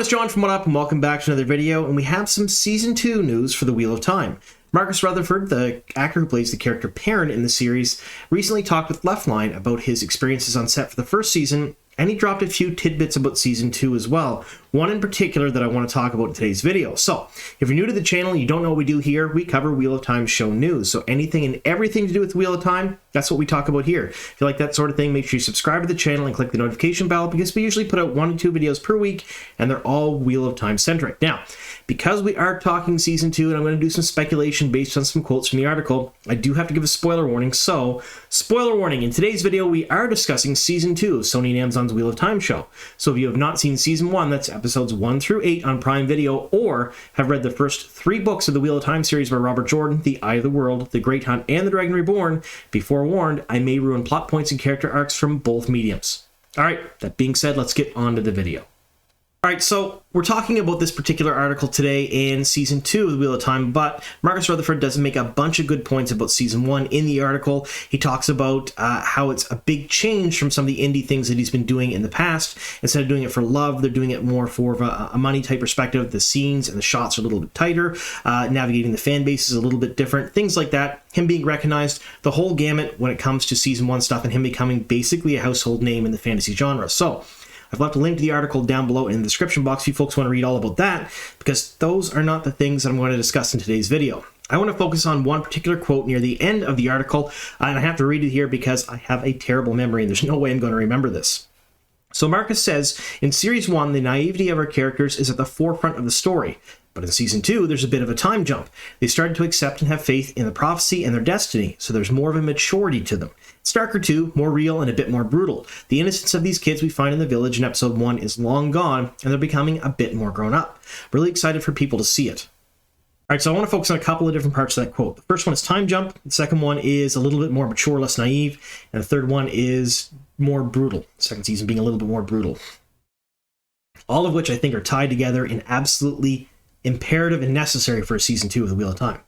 it's John from What Up, and welcome back to another video, and we have some Season 2 news for the Wheel of Time. Marcus Rutherford, the actor who plays the character Perrin in the series, recently talked with LeftLion about his experiences on set for the first season, and he dropped a few tidbits about Season 2 as well, one in particular that I want to talk about in today's video. So, if you're new to the channel and you don't know what we do here, we cover Wheel of Time show news. So anything and everything to do with Wheel of Time, that's what we talk about here. If you like that sort of thing, make sure you subscribe to the channel and click the notification bell, because we usually put out 1 to 2 videos per week, and they're all Wheel of Time centric. Now, because we are talking Season 2, and I'm going to do some speculation based on some quotes from the article, I do have to give a spoiler warning. So, spoiler warning, in today's video, we are discussing Season 2 of Sony and Amazon's Wheel of Time show. So if you have not seen Season 1, that's episodes 1 through 8 on Prime Video, or have read the first 3 books of the Wheel of Time series by Robert Jordan, The Eye of the World, The Great Hunt, and The Dragon Reborn, be forewarned, I may ruin plot points and character arcs from both mediums. Alright, that being said, let's get on to the video. Alright, so we're talking about this particular article today in Season 2 of the Wheel of Time, but Marcus Rutherford does make a bunch of good points about Season 1 in the article. He talks about how it's a big change from some of the indie things that he's been doing in the past. Instead of doing it for love, they're doing it more for a money type perspective. The scenes and the shots are a little bit tighter. Navigating the fan base is a little bit different. Things like that. Him being recognized, the whole gamut when it comes to Season 1 stuff, and him becoming basically a household name in the fantasy genre. So, I've left a link to the article down below in the description box if you folks want to read all about that, because those are not the things that I'm going to discuss in today's video. I want to focus on one particular quote near the end of the article, and I have to read it here because I have a terrible memory and there's no way I'm going to remember this. So Marcus says, in Series 1, the naivety of our characters is at the forefront of the story. But in Season 2, there's a bit of a time jump. They started to accept and have faith in the prophecy and their destiny, so there's more of a maturity to them. It's darker too, more real, and a bit more brutal. The innocence of these kids we find in the village in Episode 1 is long gone, and they're becoming a bit more grown up. Really excited for people to see it. Alright, so I want to focus on a couple of different parts of that quote. The first one is time jump, the second one is a little bit more mature, less naive, and the third one is more brutal. The second season being a little bit more brutal. All of which I think are tied together in absolutely imperative and necessary for a Season 2 of the Wheel of Time.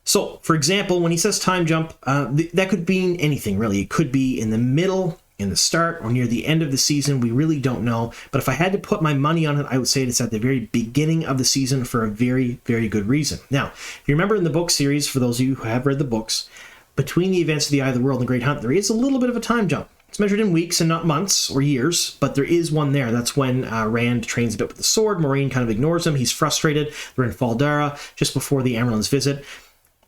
So, for example, when he says time jump, that could mean anything, really. It could be in the middle, in the start, or near the end of the season. We really don't know. But if I had to put my money on it, I would say it's at the very beginning of the season for a very, very good reason. Now, if you remember in the book series, for those of you who have read the books, between the events of The Eye of the World and The Great Hunt, there is a little bit of a time jump. It's measured in weeks and not months or years, but there is one there. That's when Rand trains a bit with the sword. Moiraine kind of ignores him. He's frustrated. They're in Fal Dara just before the Amaryllis visit.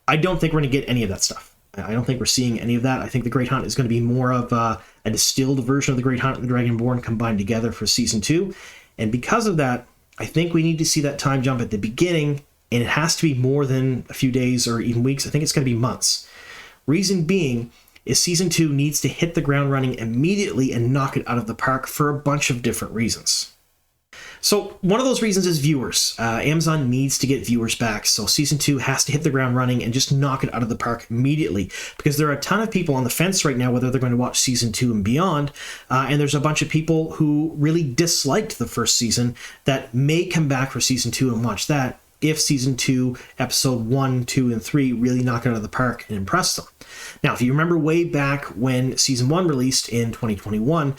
I don't think we're going to get any of that stuff. I don't think we're seeing any of that. I think The Great Hunt is going to be more of a distilled version of The Great Hunt and The Dragonborn combined together for Season 2. And because of that, I think we need to see that time jump at the beginning, and it has to be more than a few days or even weeks. I think it's going to be months. Reason being is Season 2 needs to hit the ground running immediately and knock it out of the park for a bunch of different reasons. So one of those reasons is viewers. Amazon needs to get viewers back, so Season 2 has to hit the ground running and just knock it out of the park immediately, because there are a ton of people on the fence right now whether they're going to watch Season 2 and beyond, and there's a bunch of people who really disliked the first season that may come back for Season 2 and watch that if Season 2, Episode 1, 2, and 3 really knock it out of the park and impress them. Now, if you remember way back when Season 1 released in 2021,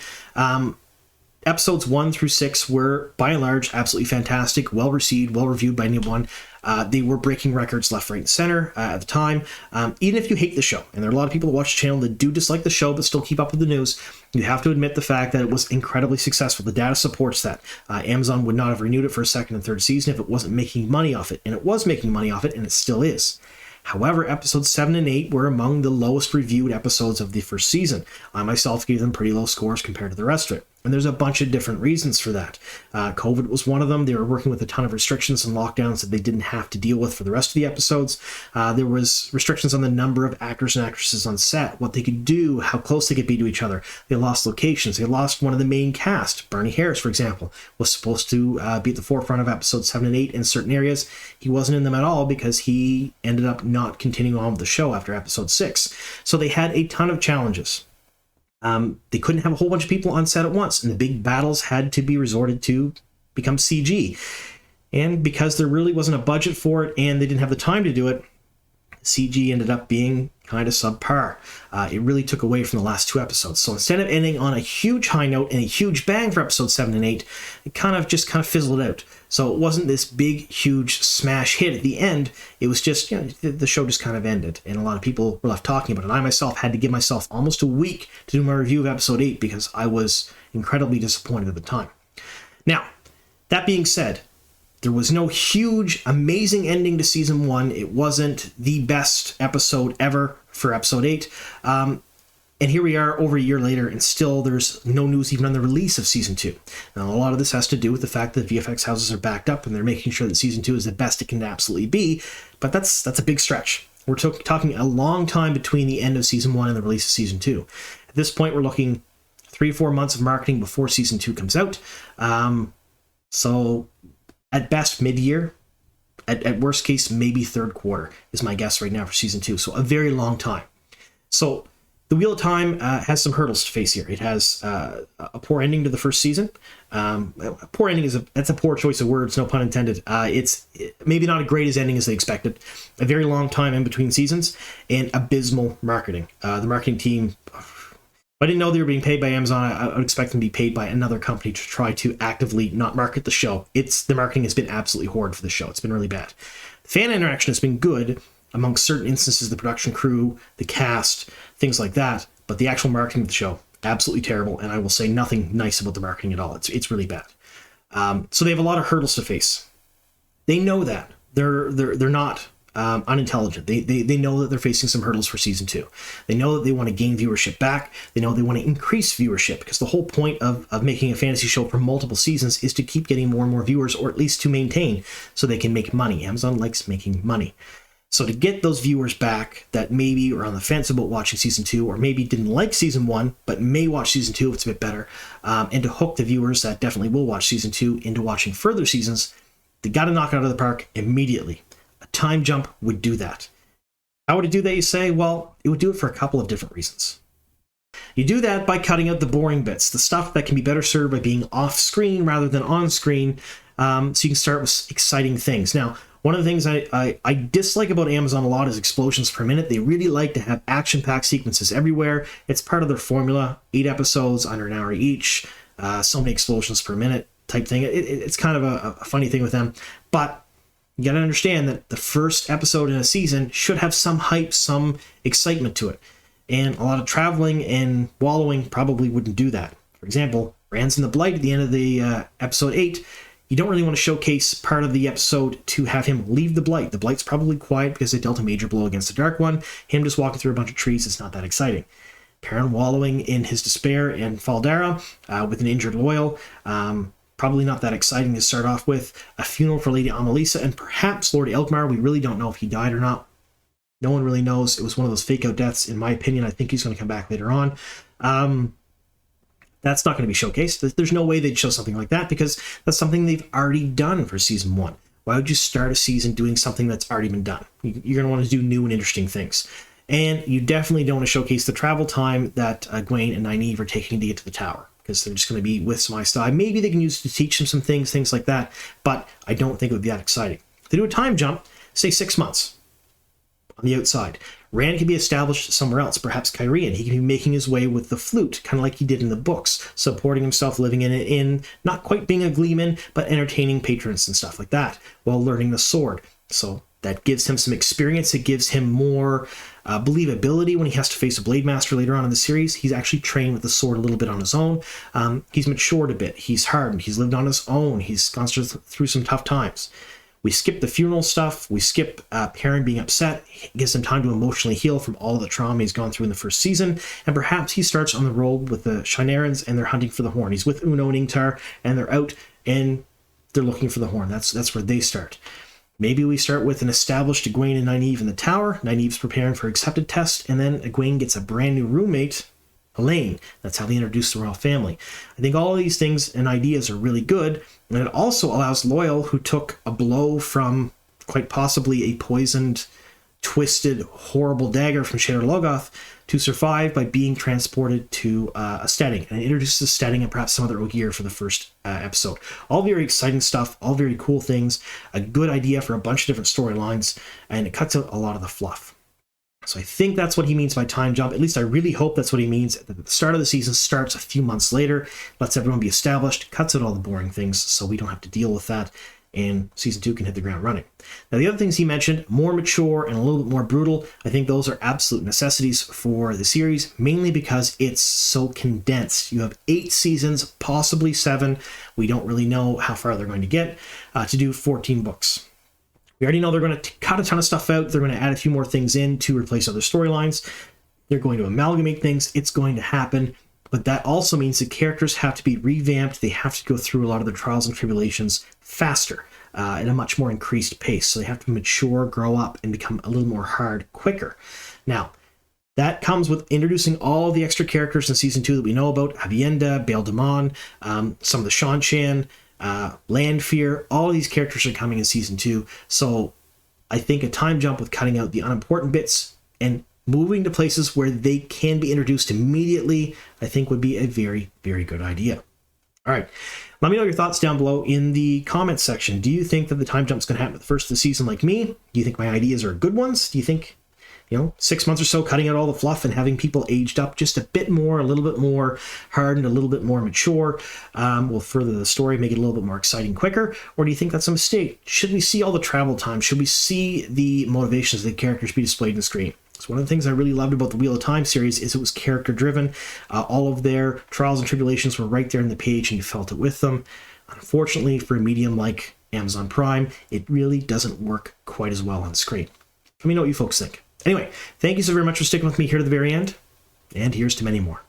Episodes 1 through 6 were, by and large, absolutely fantastic, well-received, well-reviewed by anyone. They were breaking records left, right, and center at the time. Even if you hate the show, and there are a lot of people that watch the channel that do dislike the show but still keep up with the news, you have to admit the fact that it was incredibly successful. The data supports that. Amazon would not have renewed it for a second and third season if it wasn't making money off it, and it was making money off it, and it still is. However, episodes 7 and 8 were among the lowest reviewed episodes of the first season. I myself gave them pretty low scores compared to the rest of it. And there's a bunch of different reasons for that. COVID was one of them. They were working with a ton of restrictions and lockdowns that they didn't have to deal with for the rest of the episodes. There was restrictions on the number of actors and actresses on set, what they could do, how close they could be to each other. They lost locations. They lost one of the main cast. Bernie Harris, for example, was supposed to be at the forefront of episodes 7 and 8 in certain areas. He wasn't in them at all because he ended up not continuing on with the show after episode 6. So they had a ton of challenges. They couldn't have a whole bunch of people on set at once, and the big battles had to be resorted to become CG. And because there really wasn't a budget for it and they didn't have the time to do it, CG ended up being kind of subpar. It really took away from the last 2 episodes. So instead of ending on a huge high note and a huge bang for episode 7 and 8, it kind of fizzled out. So it wasn't this big, huge smash hit at the end. It was just, the show just kind of ended. And a lot of people were left talking about it. I myself had to give myself almost a week to do my review of episode 8 because I was incredibly disappointed at the time. Now, that being said, there was no huge, amazing ending to season 1. It wasn't the best episode ever for episode 8. And here we are over a year later, and still there's no news even on the release of season 2. Now, a lot of this has to do with the fact that VFX houses are backed up, and they're making sure that season 2 is the best it can absolutely be. But that's a big stretch. We're talking a long time between the end of season 1 and the release of season 2. At this point, we're looking 3 or 4 months of marketing before season 2 comes out. So at best, mid-year. At worst case, maybe third quarter is my guess right now for season 2. So a very long time. So the Wheel of Time has some hurdles to face here. It has a poor ending to the first season. A poor ending that's a poor choice of words, no pun intended. It's maybe not as great as ending as they expected. A very long time in between seasons, and abysmal marketing. The marketing team, if I didn't know they were being paid by Amazon, I would expect them to be paid by another company to try to actively not market the show. The marketing has been absolutely horrid for the show. It's been really bad. Fan interaction has been good amongst certain instances, the production crew, the cast, things like that, but the actual marketing of the show, absolutely terrible, and I will say nothing nice about the marketing at all. It's really bad. So they have a lot of hurdles to face. They know that. They're not unintelligent. They know that they're facing some hurdles for season 2. They know that they want to gain viewership back. They know they want to increase viewership, because the whole point of making a fantasy show for multiple seasons is to keep getting more and more viewers, or at least to maintain, so they can make money. Amazon likes making money. So to get those viewers back that maybe are on the fence about watching season 2, or maybe didn't like season 1, but may watch season 2 if it's a bit better, and to hook the viewers that definitely will watch season 2 into watching further seasons, they got to knock it out of the park immediately. A time jump would do that. How would it do that, you say? Well, it would do it for a couple of different reasons. You do that by cutting out the boring bits, the stuff that can be better served by being off-screen rather than on-screen, so you can start with exciting things. Now, one of the things I dislike about Amazon a lot is explosions per minute. They really like to have action-packed sequences everywhere. It's part of their formula. 8 episodes, under an hour each, so many explosions per minute type thing. It's kind of a funny thing with them. But you got to understand that the first episode in a season should have some hype, some excitement to it. And a lot of traveling and wallowing probably wouldn't do that. For example, Rand's in the Blight at the end of the episode 8. You don't really want to showcase part of the episode to have him leave the Blight. The Blight's probably quiet because they dealt a major blow against the Dark One. Him just walking through a bunch of trees is not that exciting. Perrin wallowing in his despair in Faldara with an injured Loyal. Probably not that exciting to start off with. A funeral for Lady Amalisa and perhaps Lord Elkmar. We really don't know if he died or not. No one really knows. It was one of those fake-out deaths, in my opinion. I think he's going to come back later on. That's not going to be showcased. There's no way they'd show something like that, because that's something they've already done for season 1. Why would you start a season doing something that's already been done? You're going to want to do new and interesting things. And you definitely don't want to showcase the travel time that Egwene and Nynaeve are taking to get to the tower, because they're just going to be with some Aes Sedai. Maybe they can use it to teach them some things like that, but I don't think it would be that exciting. If they do a time jump, say 6 months on the outside, Rand can be established somewhere else, perhaps Kyrian. He can be making his way with the flute, kind of like he did in the books, supporting himself, living in an inn, not quite being a gleeman, but entertaining patrons and stuff like that, while learning the sword. So that gives him some experience. It gives him more believability when he has to face a Blade Master later on in the series. He's actually trained with the sword a little bit on his own. He's matured a bit. He's hardened. He's lived on his own. He's gone through some tough times. We skip the funeral stuff. We skip Perrin being upset. It gives him time to emotionally heal from all of the trauma he's gone through in the first season. And perhaps he starts on the road with the Shienarans, and they're hunting for the horn. He's with Uno and Ingtar, and they're out, and they're looking for the horn. That's where they start. Maybe we start with an established Egwene and Nynaeve in the tower. Nynaeve's preparing for accepted test, and then Egwene gets a brand new roommate, Elaine. That's how they introduce the royal family. I think all of these things and ideas are really good, and it also allows Loyal, who took a blow from quite possibly a poisoned, twisted, horrible dagger from Shadar Logoth, to survive by being transported to a steading, and it introduces a steading and perhaps some other Ogier for the first episode. All very exciting stuff, all very cool things, a good idea for a bunch of different storylines, and it cuts out a lot of the fluff. So I think that's what he means by time jump. At least I really hope that's what he means. That the start of the season starts a few months later, lets everyone be established, cuts out all the boring things so we don't have to deal with that, and season 2 can hit the ground running. Now, the other things he mentioned, more mature and a little bit more brutal, I think those are absolute necessities for the series, mainly because it's so condensed. You have 8 seasons, possibly 7. We don't really know how far they're going to get to do 14 books. We already know they're going to cut a ton of stuff out. They're going to add a few more things in to replace other storylines. They're going to amalgamate things. It's going to happen. But that also means the characters have to be revamped. They have to go through a lot of the trials and tribulations faster, at a much more increased pace. So they have to mature, grow up, and become a little more hard quicker. Now, that comes with introducing all the extra characters in season 2 that we know about. Avienda, Bail Damon, some of the Shan-Chan, Landfear, all of these characters are coming in season 2. So I think a time jump with cutting out the unimportant bits and moving to places where they can be introduced immediately, I think would be a very, very good idea. All right, let me know your thoughts down below in the comments section. Do you think that the time jump is going to happen at the first of the season like me? Do you think my ideas are good ones? Do you think, 6 months or so, cutting out all the fluff and having people aged up just a bit more, a little bit more hardened, a little bit more mature, will further the story, make it a little bit more exciting quicker? Or do you think that's a mistake? Should we see all the travel time? Should we see the motivations of the characters be displayed on the screen? So one of the things I really loved about the Wheel of Time series is it was character driven. All of their trials and tribulations were right there in the page and you felt it with them. Unfortunately, for a medium like Amazon Prime, it really doesn't work quite as well on screen. Let me know what you folks think. Anyway, thank you so very much for sticking with me here to the very end, and here's to many more.